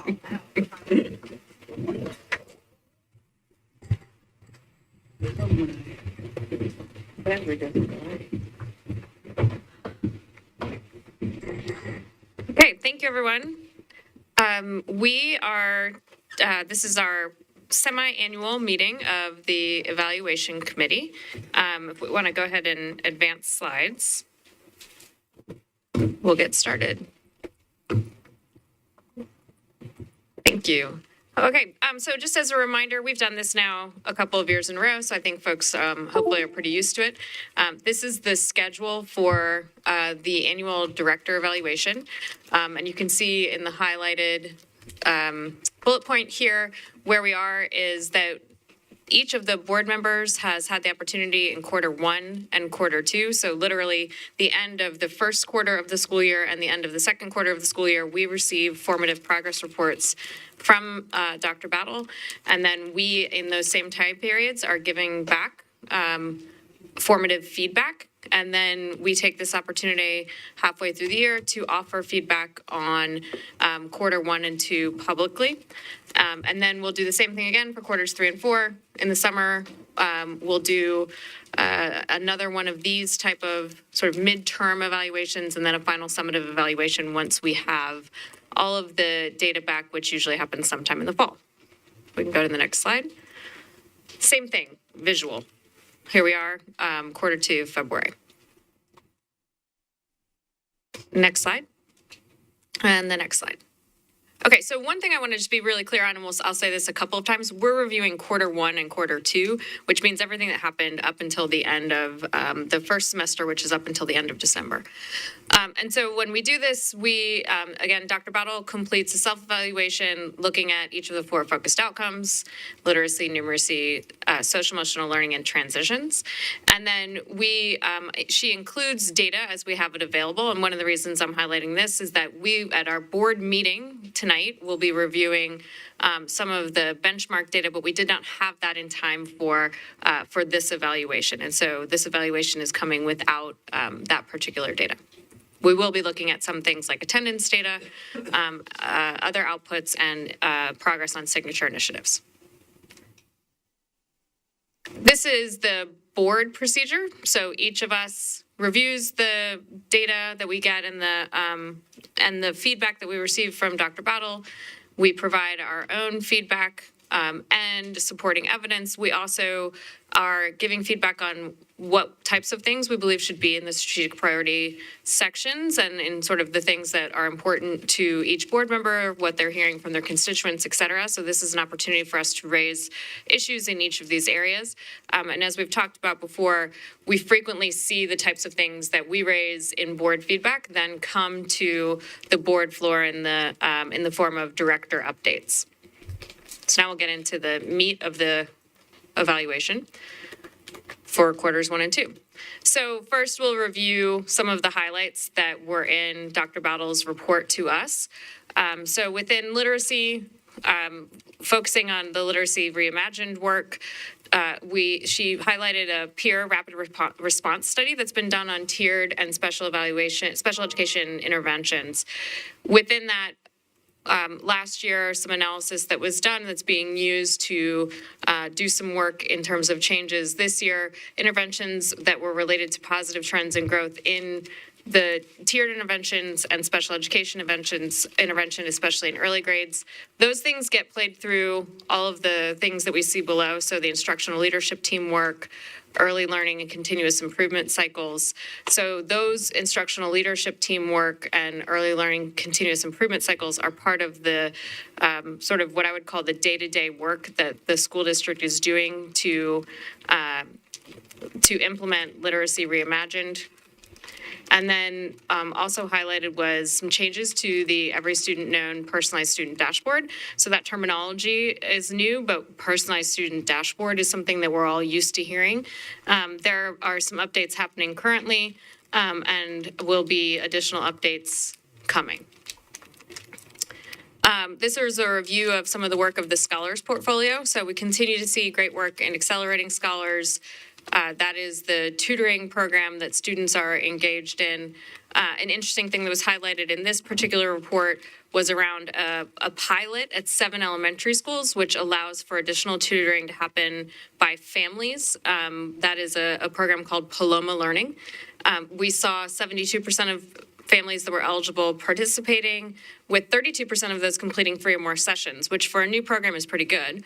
Okay, thank you, everyone. This is our semi-annual meeting of the Evaluation Committee. If we want to go ahead and advance slides, we'll get started. Thank you. Okay, so just as a reminder, we've done this now a couple of years in a row, so I think folks hopefully are pretty used to it. This is the schedule for the annual director evaluation. And you can see in the highlighted bullet point here where we are is that each of the board members has had the opportunity in Q1 and Q2. So literally the end of the first quarter of the school year and the end of the second quarter of the school year, we receive formative progress reports from Dr. Battle. And then we, in those same time periods, are giving back formative feedback. And then we take this opportunity halfway through the year to offer feedback on Q1 and 2 publicly. And then we'll do the same thing again for quarters 3 and 4. In the summer, we'll do another one of these type of sort of midterm evaluations and then a final summative evaluation once we have all of the data back, which usually happens sometime in the fall. We can go to the next slide. Same thing, visual. Here we are, Q2, February. Next slide. And the next slide. Okay, so one thing I want to just be really clear on, and I'll say this a couple of times, we're reviewing Q1 and Q2, which means everything that happened up until the end of the first semester, which is up until the end of December. And so when we do this, we, again, Dr. Battle completes a self-evaluation looking at each of the 4 focused outcomes: literacy, numeracy, social emotional learning, and transitions. And then she includes data as we have it available. And one of the reasons I'm highlighting this is that we, at our board meeting tonight, will be reviewing some of the benchmark data, but we did not have that in time for this evaluation. And so this evaluation is coming without that particular data. We will be looking at some things like attendance data, other outputs, and progress on signature initiatives. This is the board procedure. So each of us reviews the data that we get and the feedback that we receive from Dr. Battle. We provide our own feedback and supporting evidence. We also are giving feedback on what types of things we believe should be in the strategic priority sections and in sort of the things that are important to each board member, what they're hearing from their constituents, et cetera. So this is an opportunity for us to raise issues in each of these areas. And as we've talked about before, we frequently see the types of things that we raise in board feedback then come to the board floor in the form of director updates. So now we'll get into the meat of the evaluation for quarters 1 and 2. So first we'll review some of the highlights that were in Dr. Battle's report to us. So within literacy, focusing on the Literacy Reimagined work, she highlighted a peer rapid response study that's been done on tiered and special education interventions. Within that, last year, some analysis that was done that's being used to do some work in terms of changes this year, interventions that were related to positive trends and growth in the tiered interventions and special education intervention, especially in early grades. Those things get played through all of the things that we see below. So the instructional leadership teamwork, early learning and continuous improvement cycles. So those instructional leadership teamwork and early learning continuous improvement cycles are part of the sort of what I would call the day-to-day work that the school district is doing to implement Literacy Reimagined. And then also highlighted was some changes to the Every Student Known Personalized Student Dashboard. So that terminology is new, but Personalized Student Dashboard is something that we're all used to hearing. There are some updates happening currently, and will be additional updates coming. This is a review of some of the work of the Scholars portfolio. So we continue to see great work in accelerating scholars, That is the tutoring program that students are engaged in. An interesting thing that was highlighted in this particular report was around a pilot at 7 elementary schools, which allows for additional tutoring to happen by families. That is a program called Paloma Learning. We saw 72% of families that were eligible participating, with 32% of those completing 3 or more sessions, which for a new program is pretty good.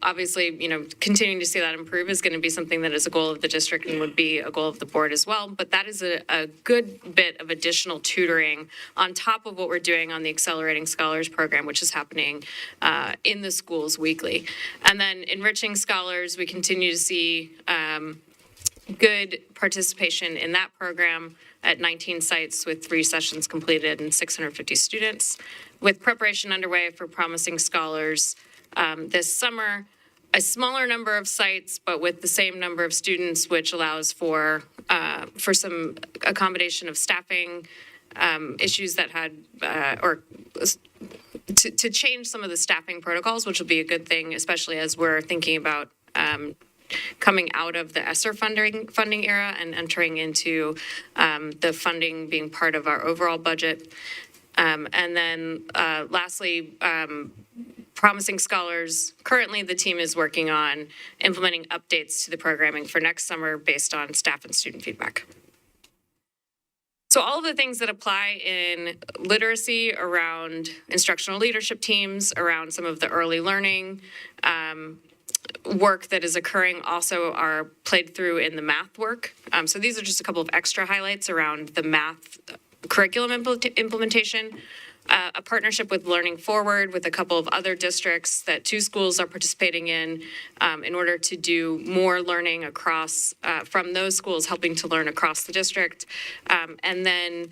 Obviously, continuing to see that improve is going to be something that is a goal of the district and would be a goal of the board as well. But that is a good bit of additional tutoring on top of what we're doing on the Accelerating Scholars program, which is happening in the schools weekly. And then Enriching Scholars, we continue to see good participation in that program at 19 sites with 3 sessions completed and 650 students, with preparation underway for Promising Scholars this summer. A smaller number of sites, but with the same number of students, which allows for some accommodation of staffing issues that had, or to change some of the staffing protocols, which will be a good thing, especially as we're thinking about coming out of the ESSER funding era and entering into the funding being part of our overall budget. And then lastly, Promising Scholars, currently the team is working on implementing updates to the programming for next summer based on staff and student feedback. So all of the things that apply in literacy around instructional leadership teams, around some of the early learning work that is occurring also are played through in the math work. So these are just a couple of extra highlights around the math curriculum implementation. A partnership with Learning Forward with a couple of other districts that 2 schools are participating in order to do more learning across from those schools, helping to learn across the district. And then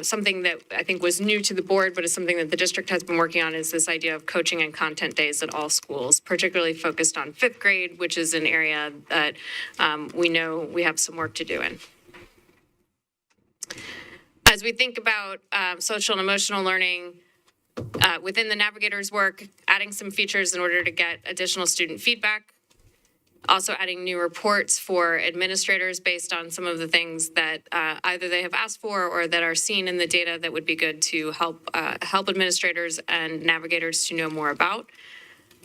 something that I think was new to the board, but is something that the district has been working on, is this idea of coaching and content days at all schools, particularly focused on 5th grade, which is an area that we know we have some work to do in. As we think about social and emotional learning within the Navigators work, adding some features in order to get additional student feedback, also adding new reports for administrators based on some of the things that either they have asked for or that are seen in the data that would be good to help administrators and navigators to know more about.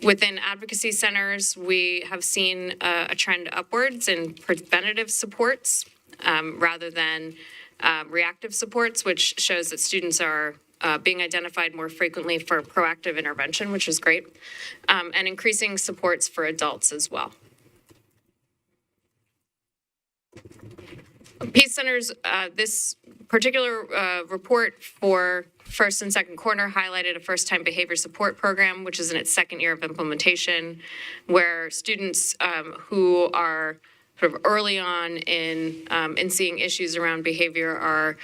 Within advocacy centers, we have seen a trend upwards in preventative supports rather than reactive supports, which shows that students are being identified more frequently for proactive intervention, which is great, and increasing supports for adults as well. Peace Centers, this particular report for first and second quarter highlighted a first-time behavior support program, which is in its 2nd year of implementation, where students who are sort of early on in seeing issues around behavior are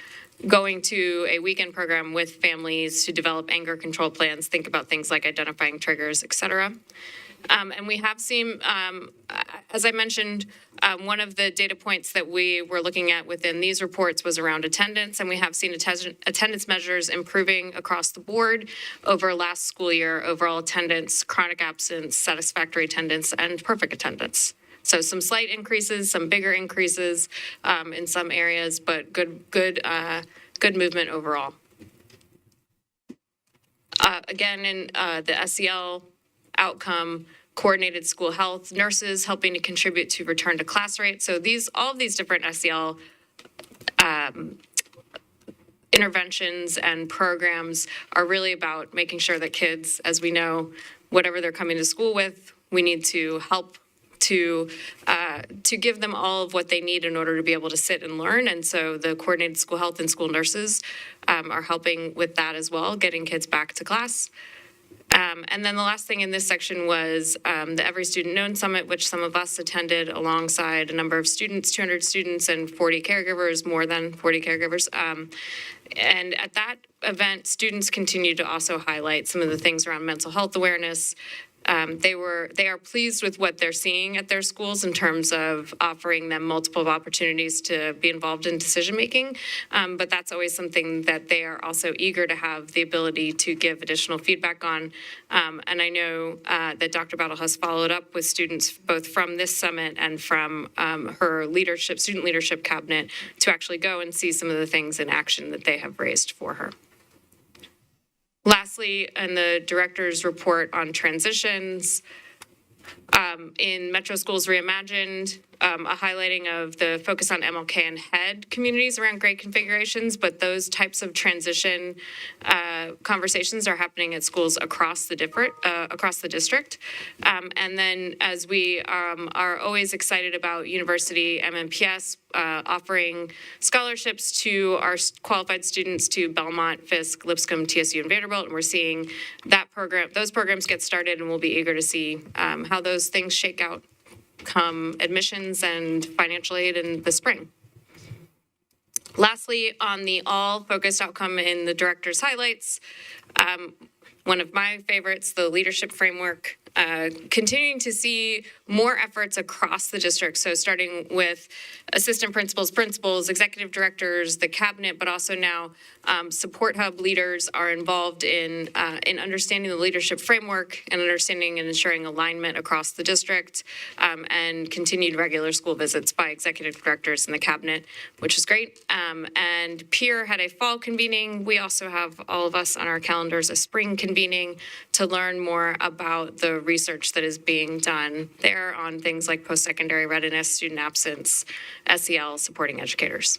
going to a weekend program with families to develop anger control plans, think about things like identifying triggers, et cetera. And we have seen, as I mentioned, one of the data points that we were looking at within these reports was around attendance, and we have seen attendance measures improving across the board over last school year, overall attendance, chronic absence, satisfactory attendance, and perfect attendance. So some slight increases, some bigger increases in some areas, but good movement overall. Again, in the SEL outcome, coordinated school health, nurses helping to contribute to return to class rate. So all of these different SEL interventions and programs are really about making sure that kids, as we know, whatever they're coming to school with, we need to help to give them all of what they need in order to be able to sit and learn. And so the coordinated school health and school nurses are helping with that as well, getting kids back to class. And then the last thing in this section was the Every Student Known Summit, which some of us attended alongside a number of students, 200 students and 40 caregivers, more than 40 caregivers. And at that event, students continued to also highlight some of the things around mental health awareness, they are pleased with what they're seeing at their schools in terms of offering them multiple opportunities to be involved in decision making. But that's always something that they are also eager to have the ability to give additional feedback on. And I know that Dr. Battle has followed up with students both from this summit and from her student leadership cabinet to actually go and see some of the things in action that they have raised for her. Lastly, in the director's report on transitions, in Metro Schools Reimagined, a highlighting of the focus on MLK and HEAD communities around grade configurations, but those types of transition conversations are happening at schools across the district. And then, as we are always excited about university MNPS offering scholarships to our qualified students to Belmont, Fisk, Lipscomb, TSU, and Vanderbilt, and we're seeing those programs get started, and we'll be eager to see how those things shake out come admissions and financial aid in the spring. Lastly, on the all-focused outcome in the director's highlights, one of my favorites, the leadership framework, continuing to see more efforts across the district. So starting with assistant principals, executive directors, the cabinet, but also now support hub leaders are involved in understanding the leadership framework and understanding and ensuring alignment across the district, and continued regular school visits by executive directors in the cabinet, which is great. And peer had a fall convening. We also have, all of us on our calendars, a spring convening to learn more about the research that is being done there on things like post-secondary readiness, student absence, SEL, supporting educators.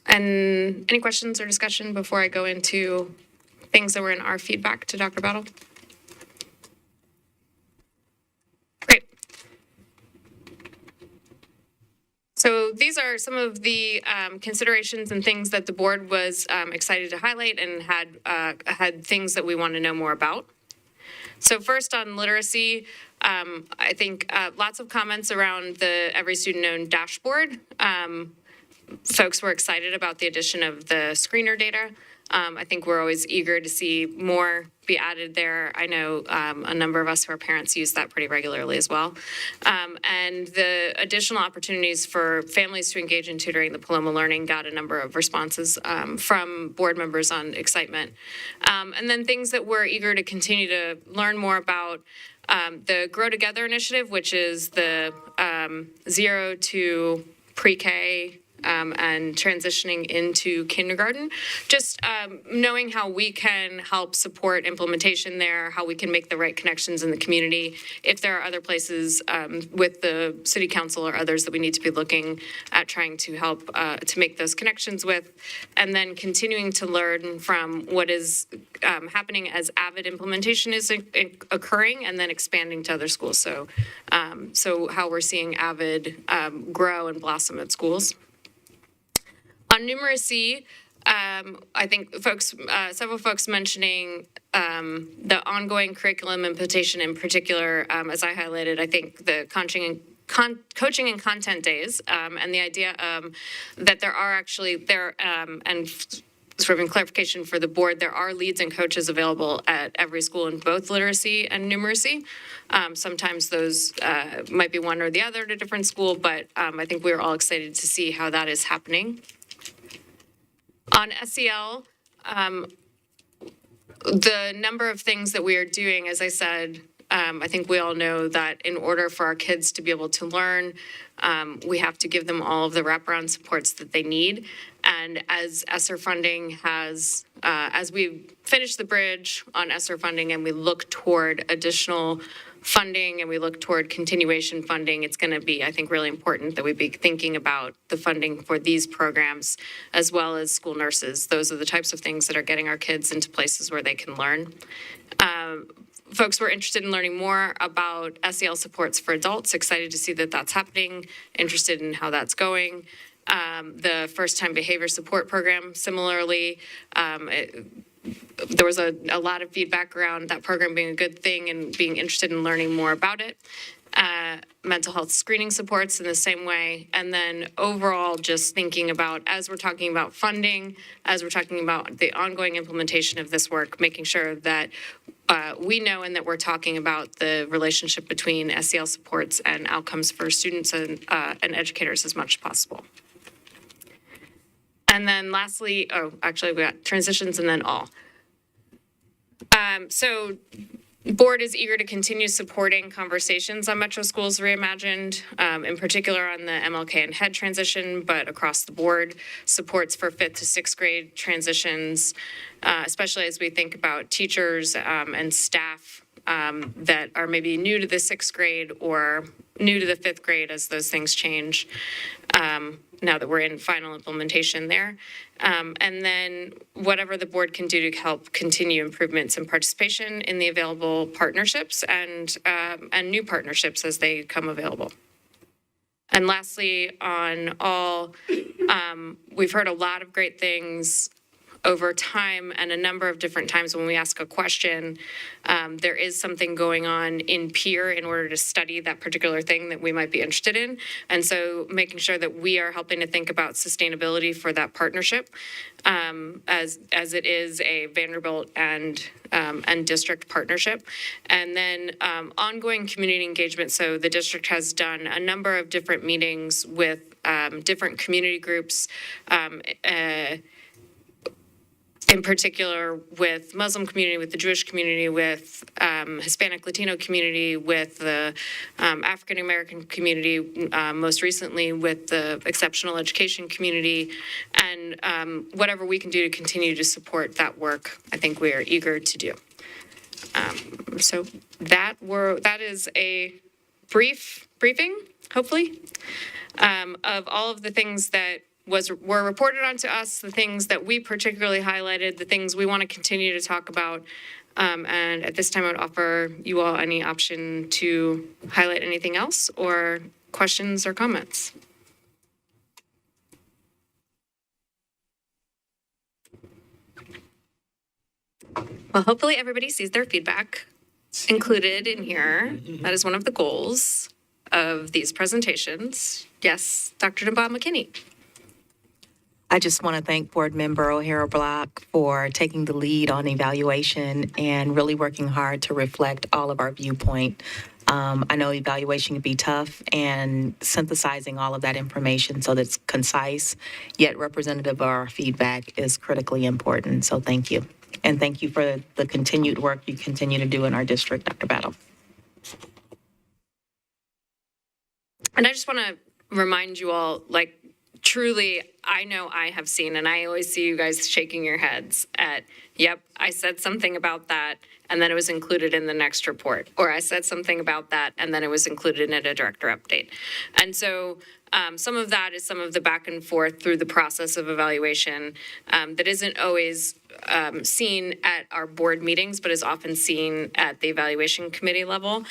And any questions or discussion before I go into things that were in our feedback to Dr. Battle? Great. So these are some of the considerations and things that the board was excited to highlight and had things that we want to know more about. So first on literacy, I think lots of comments around the Every Student Known dashboard. Folks were excited about the addition of the screener data. I think we're always eager to see more be added there. I know a number of us who are parents use that pretty regularly as well. And the additional opportunities for families to engage in tutoring the Paloma Learning got a number of responses from board members on excitement. And then things that we're eager to continue to learn more about, the Grow Together initiative, which is the 0 to pre-K and transitioning into kindergarten, just knowing how we can help support implementation there, how we can make the right connections in the community, if there are other places with the city council or others that we need to be looking at trying to help to make those connections with, and then continuing to learn from what is happening as AVID implementation is occurring, and then expanding to other schools. So, so how we're seeing AVID grow and blossom at schools. On numeracy, I think several folks mentioning the ongoing curriculum implementation in particular, as I highlighted, I think the coaching and content days, and the idea that there are actually and sort of in clarification for the board, there are leads and coaches available at every school in both literacy and numeracy. Sometimes those might be one or the other at a different school, but I think we're all excited to see how that is happening. On SEL, the number of things that we are doing, as I said, I think we all know that in order for our kids to be able to learn, we have to give them all of the wraparound supports that they need. And as ESSER funding has, as we finish the bridge on ESSER funding and we look toward additional funding and we look toward continuation funding, it's going to be, I think, really important that we be thinking about the funding for these programs as well as school nurses. Those are the types of things that are getting our kids into places where they can learn. Folks were interested in learning more about SEL supports for adults, excited to see that that's happening, interested in how that's going. The first-time behavior support program, similarly, there was a lot of feedback around that program being a good thing and being interested in learning more about it. Mental health screening supports in the same way. And then overall, just thinking about, as we're talking about funding, as we're talking about the ongoing implementation of this work, making sure that we know and that we're talking about the relationship between SEL supports and outcomes for students and educators as much as possible. And then lastly, actually we got transitions and then all. So board is eager to continue supporting conversations on Metro Schools Reimagined, in particular on the MLK and HEAD transition, but across the board, supports for 5th to 6th grade transitions, especially as we think about teachers and staff that are maybe new to the 6th grade or new to the 5th grade as those things change. Now that we're in final implementation there. And then whatever the board can do to help continue improvements in participation in the available partnerships and new partnerships as they come available. And lastly, on all, we've heard a lot of great things over time and a number of different times when we ask a question, there is something going on in peer in order to study that particular thing that we might be interested in. And so making sure that we are helping to think about sustainability for that partnership as it is a Vanderbilt and district partnership. And then ongoing community engagement. So the district has done a number of different meetings with different community groups, in particular with Muslim community, with the Jewish community, with Hispanic Latino community, with the African American community, most recently with the exceptional education community, and whatever we can do to continue to support that work, I think we are eager to do. So that is a briefing, hopefully, of all of the things that were reported onto us, the things that we particularly highlighted, the things we want to continue to talk about. And at this time, I would offer you all any option to highlight anything else or questions or comments. Well, hopefully everybody sees their feedback included in here. That is one of the goals of these presentations. Yes, Dr. Nabat McKinney. I just want to thank Board Member O'Hara Block for taking the lead on evaluation and really working hard to reflect all of our viewpoint. I know evaluation can be tough, and synthesizing all of that information so that it's concise yet representative of our feedback is critically important. So thank you. And thank you for the continued work you continue to do in our district, Dr. Battle. And I just want to remind you all, like, truly, I know I have seen, and I always see you guys shaking your heads at, yep, I said something about that, and then it was included in the next report. Or I said something about that, and then it was included in a director update. And so some of that is some of the back and forth through the process of evaluation that isn't always seen at our board meetings, but is often seen at the evaluation committee level.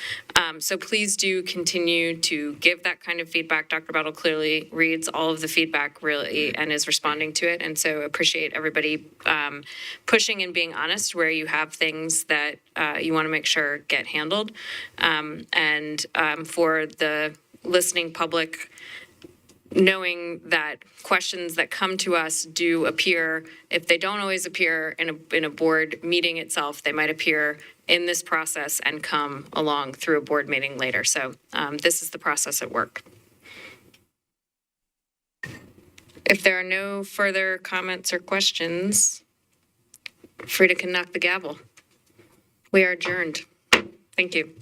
So please do continue to give that kind of feedback. Dr. Battle clearly reads all of the feedback really and is responding to it. And so appreciate everybody pushing and being honest where you have things that you want to make sure get handled. And for the listening public, knowing that questions that come to us do appear, if they don't always appear in a board meeting itself, they might appear in this process and come along through a board meeting later. So this is the process at work. If there are no further comments or questions, Frida can knock the gavel. We are adjourned. Thank you.